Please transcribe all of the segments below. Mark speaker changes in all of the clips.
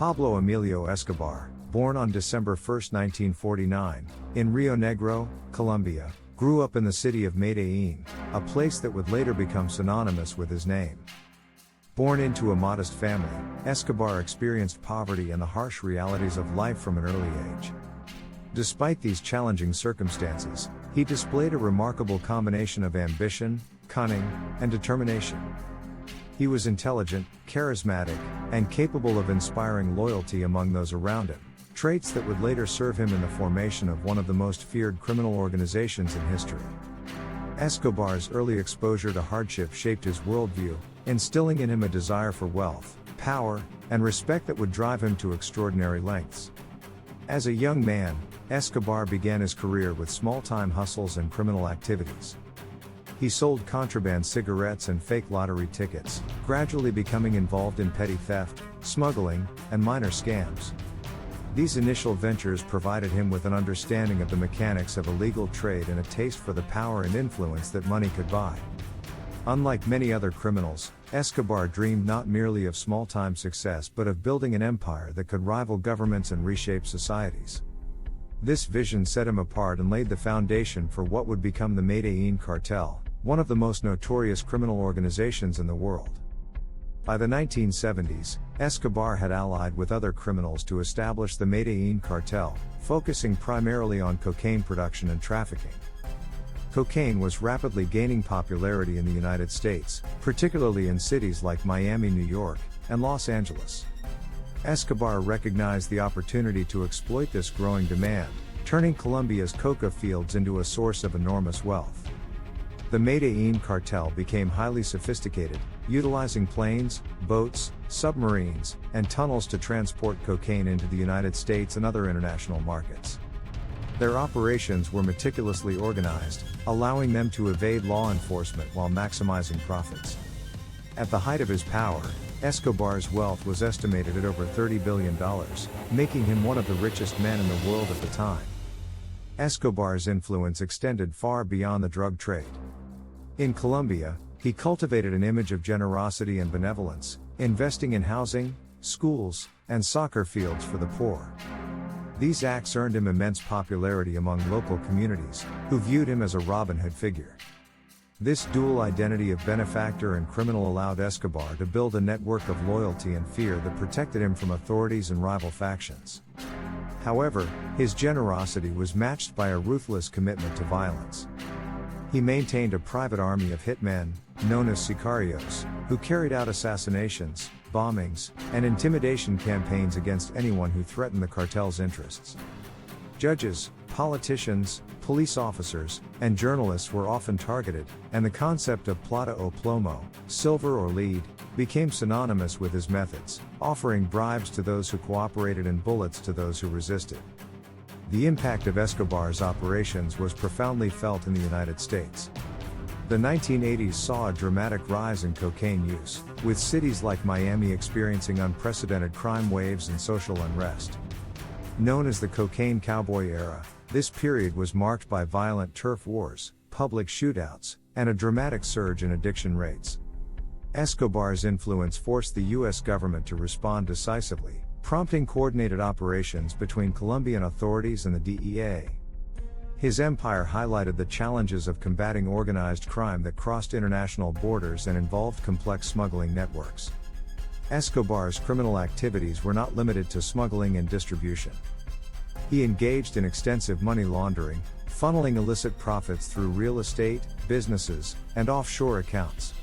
Speaker 1: Pablo Emilio Escobar, born on December 1, 1949, in Rio Negro, Colombia, grew up in the city of Medellín, a place that would later become synonymous with his name. Born into a modest family, Escobar experienced poverty and the harsh realities of life from an early age. Despite these challenging circumstances, he displayed a remarkable combination of ambition, cunning, and determination. He was intelligent, charismatic, and capable of inspiring loyalty among those around him, traits that would later serve him in the formation of one of the most feared criminal organizations in history. Escobar's early exposure to hardship shaped his worldview, instilling in him a desire for wealth, power, and respect that would drive him to extraordinary lengths. As a young man, Escobar began his career with small-time hustles and criminal activities. He sold contraband cigarettes and fake lottery tickets, gradually becoming involved in petty theft, smuggling, and minor scams. These initial ventures provided him with an understanding of the mechanics of illegal trade and a taste for the power and influence that money could buy. Unlike many other criminals, Escobar dreamed not merely of small-time success but of building an empire that could rival governments and reshape societies. This vision set him apart and laid the foundation for what would become the Medellín cartel, one of the most notorious criminal organizations in the world. By the 1970s, Escobar had allied with other criminals to establish the Medellín cartel, focusing primarily on cocaine production and trafficking. Cocaine was rapidly gaining popularity in the United States, particularly in cities like Miami, New York, and Los Angeles. Escobar recognized the opportunity to exploit this growing demand, turning Colombia's coca fields into a source of enormous wealth. The Medellín cartel became highly sophisticated, utilizing planes, boats, submarines, and tunnels to transport cocaine into the United States and other international markets. Their operations were meticulously organized, allowing them to evade law enforcement while maximizing profits. At the height of his power, Escobar's wealth was estimated at over $30 billion, making him one of the richest men in the world at the time. Escobar's influence extended far beyond the drug trade. In Colombia, he cultivated an image of generosity and benevolence, investing in housing, schools, and soccer fields for the poor. These acts earned him immense popularity among local communities, who viewed him as a Robin Hood figure. This dual identity of benefactor and criminal allowed Escobar to build a network of loyalty and fear that protected him from authorities and rival factions. However, his generosity was matched by a ruthless commitment to violence. He maintained a private army of hitmen, known as sicarios, who carried out assassinations, bombings, and intimidation campaigns against anyone who threatened the cartel's interests. Judges, politicians, police officers, and journalists were often targeted, and the concept of plata o plomo, silver or lead, became synonymous with his methods, offering bribes to those who cooperated and bullets to those who resisted. The impact of Escobar's operations was profoundly felt in the United States. The 1980s saw a dramatic rise in cocaine use, with cities like Miami experiencing unprecedented crime waves and social unrest. Known as the cocaine cowboy era, this period was marked by violent turf wars, public shootouts, and a dramatic surge in addiction rates. Escobar's influence forced the U.S. government to respond decisively, prompting coordinated operations between Colombian authorities and the DEA. His empire highlighted the challenges of combating organized crime that crossed international borders and involved complex smuggling networks. Escobar's criminal activities were not limited to smuggling and distribution. He engaged in extensive money laundering, funneling illicit profits through real estate, businesses, and offshore accounts.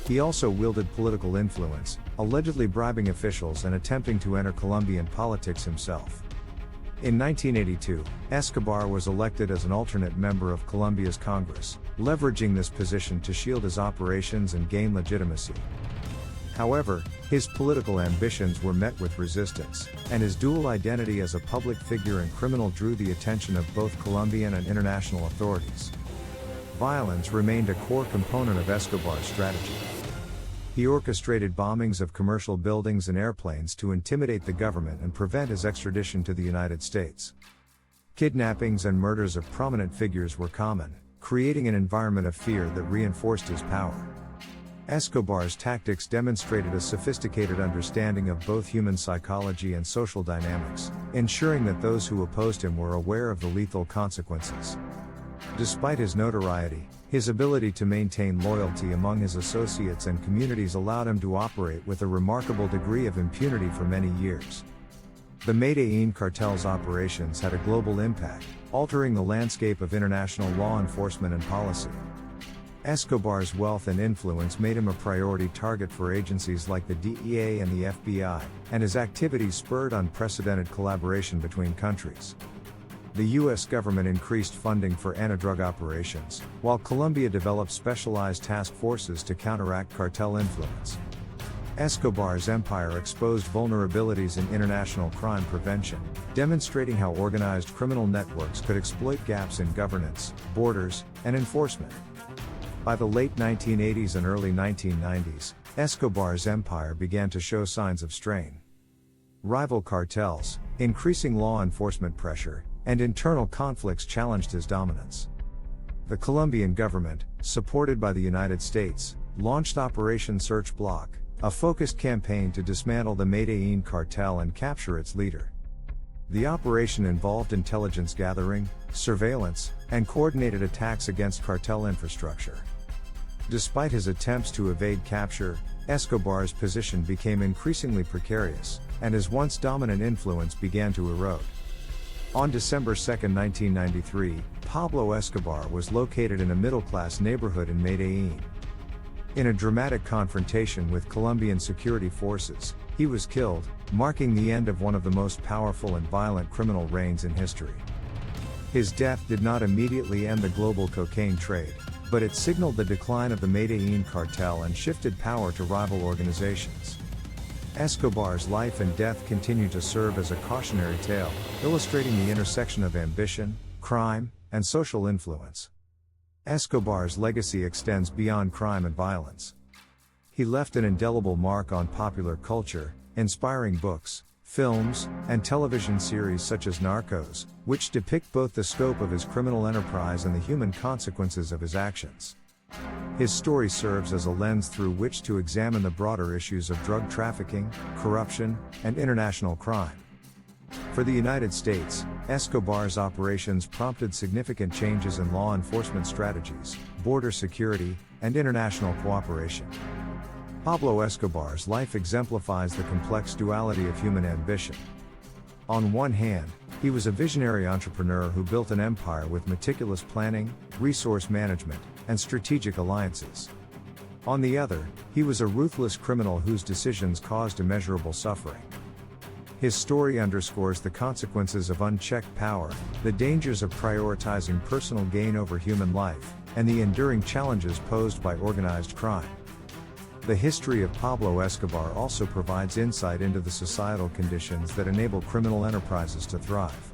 Speaker 1: He also wielded political influence, allegedly bribing officials and attempting to enter Colombian politics himself. In 1982, Escobar was elected as an alternate member of Colombia's Congress, leveraging this position to shield his operations and gain legitimacy. However, his political ambitions were met with resistance, and his dual identity as a public figure and criminal drew the attention of both Colombian and international authorities. Violence remained a core component of Escobar's strategy. He orchestrated bombings of commercial buildings and airplanes to intimidate the government and prevent his extradition to the United States. Kidnappings and murders of prominent figures were common, creating an environment of fear that reinforced his power. Escobar's tactics demonstrated a sophisticated understanding of both human psychology and social dynamics, ensuring that those who opposed him were aware of the lethal consequences. Despite his notoriety, his ability to maintain loyalty among his associates and communities allowed him to operate with a remarkable degree of impunity for many years. The Medellín cartel's operations had a global impact, altering the landscape of international law enforcement and policy. Escobar's wealth and influence made him a priority target for agencies like the DEA and the FBI, and his activities spurred unprecedented collaboration between countries. The U.S. government increased funding for anti-drug operations, while Colombia developed specialized task forces to counteract cartel influence. Escobar's empire exposed vulnerabilities in international crime prevention, demonstrating how organized criminal networks could exploit gaps in governance, borders, and enforcement. By the late 1980s and early 1990s, Escobar's empire began to show signs of strain. Rival cartels, increasing law enforcement pressure, and internal conflicts challenged his dominance. The Colombian government, supported by the United States, launched Operation Search Block, a focused campaign to dismantle the Medellín cartel and capture its leader. The operation involved intelligence gathering, surveillance, and coordinated attacks against cartel infrastructure. Despite his attempts to evade capture, Escobar's position became increasingly precarious, and his once dominant influence began to erode. On December 2, 1993, Pablo Escobar was located in a middle-class neighborhood in Medellín. In a dramatic confrontation with Colombian security forces, he was killed, marking the end of one of the most powerful and violent criminal reigns in history. His death did not immediately end the global cocaine trade, but it signaled the decline of the Medellín cartel and shifted power to rival organizations. Escobar's life and death continue to serve as a cautionary tale, illustrating the intersection of ambition, crime, and social influence. Escobar's legacy extends beyond crime and violence. He left an indelible mark on popular culture, inspiring books, films, and television series such as Narcos, which depict both the scope of his criminal enterprise and the human consequences of his actions. His story serves as a lens through which to examine the broader issues of drug trafficking, corruption, and international crime. For the United States, Escobar's operations prompted significant changes in law enforcement strategies, border security, and international cooperation. Pablo Escobar's life exemplifies the complex duality of human ambition. On one hand, he was a visionary entrepreneur who built an empire with meticulous planning, resource management, and strategic alliances. On the other, he was a ruthless criminal whose decisions caused immeasurable suffering. His story underscores the consequences of unchecked power, the dangers of prioritizing personal gain over human life, and the enduring challenges posed by organized crime. The history of Pablo Escobar also provides insight into the societal conditions that enable criminal enterprises to thrive.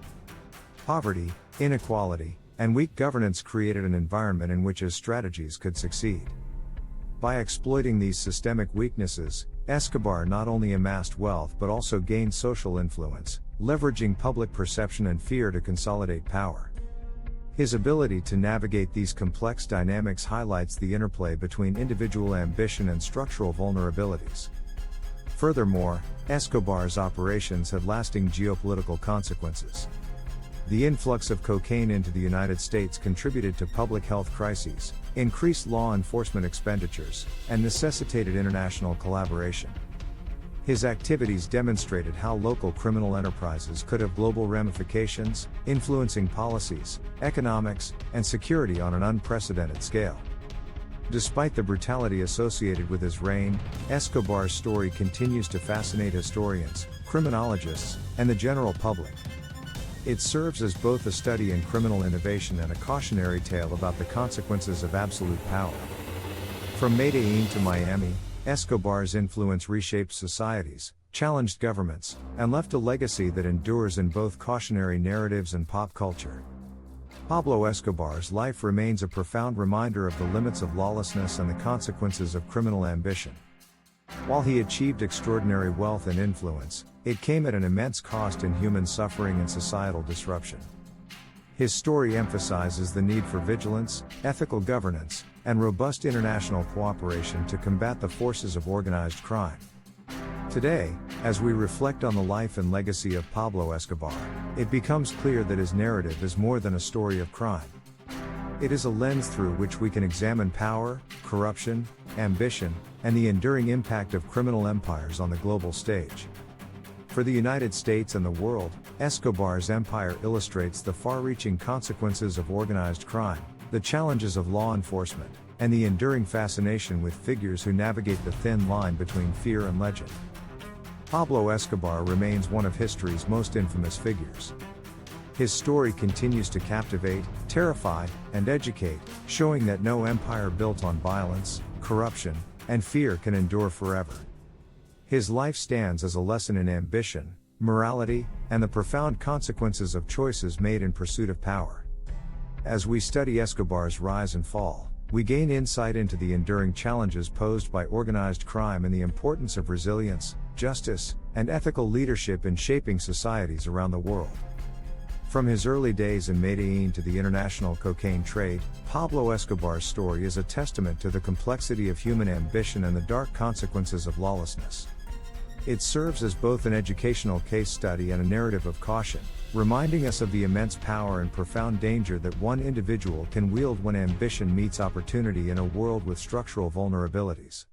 Speaker 1: Poverty, inequality, and weak governance created an environment in which his strategies could succeed. By exploiting these systemic weaknesses, Escobar not only amassed wealth but also gained social influence, leveraging public perception and fear to consolidate power. His ability to navigate these complex dynamics highlights the interplay between individual ambition and structural vulnerabilities. Furthermore, Escobar's operations had lasting geopolitical consequences. The influx of cocaine into the United States contributed to public health crises, increased law enforcement expenditures, and necessitated international collaboration. His activities demonstrated how local criminal enterprises could have global ramifications, influencing policies, economics, and security on an unprecedented scale. Despite the brutality associated with his reign, Escobar's story continues to fascinate historians, criminologists, and the general public. It serves as both a study in criminal innovation and a cautionary tale about the consequences of absolute power. From Medellín to Miami, Escobar's influence reshaped societies, challenged governments, and left a legacy that endures in both cautionary narratives and pop culture. Pablo Escobar's life remains a profound reminder of the limits of lawlessness and the consequences of criminal ambition. While he achieved extraordinary wealth and influence, it came at an immense cost in human suffering and societal disruption. His story emphasizes the need for vigilance, ethical governance, and robust international cooperation to combat the forces of organized crime. Today, as we reflect on the life and legacy of Pablo Escobar, it becomes clear that his narrative is more than a story of crime. It is a lens through which we can examine power, corruption, ambition, and the enduring impact of criminal empires on the global stage. For the United States and the world, Escobar's empire illustrates the far-reaching consequences of organized crime, the challenges of law enforcement, and the enduring fascination with figures who navigate the thin line between fear and legend. Pablo Escobar remains one of history's most infamous figures. His story continues to captivate, terrify, and educate, showing that no empire built on violence, corruption, and fear can endure forever. His life stands as a lesson in ambition, morality, and the profound consequences of choices made in pursuit of power. As we study Escobar's rise and fall, we gain insight into the enduring challenges posed by organized crime and the importance of resilience, justice, and ethical leadership in shaping societies around the world. From his early days in Medellín to the international cocaine trade, Pablo Escobar's story is a testament to the complexity of human ambition and the dark consequences of lawlessness. It serves as both an educational case study and a narrative of caution, reminding us of the immense power and profound danger that one individual can wield when ambition meets opportunity in a world with structural vulnerabilities.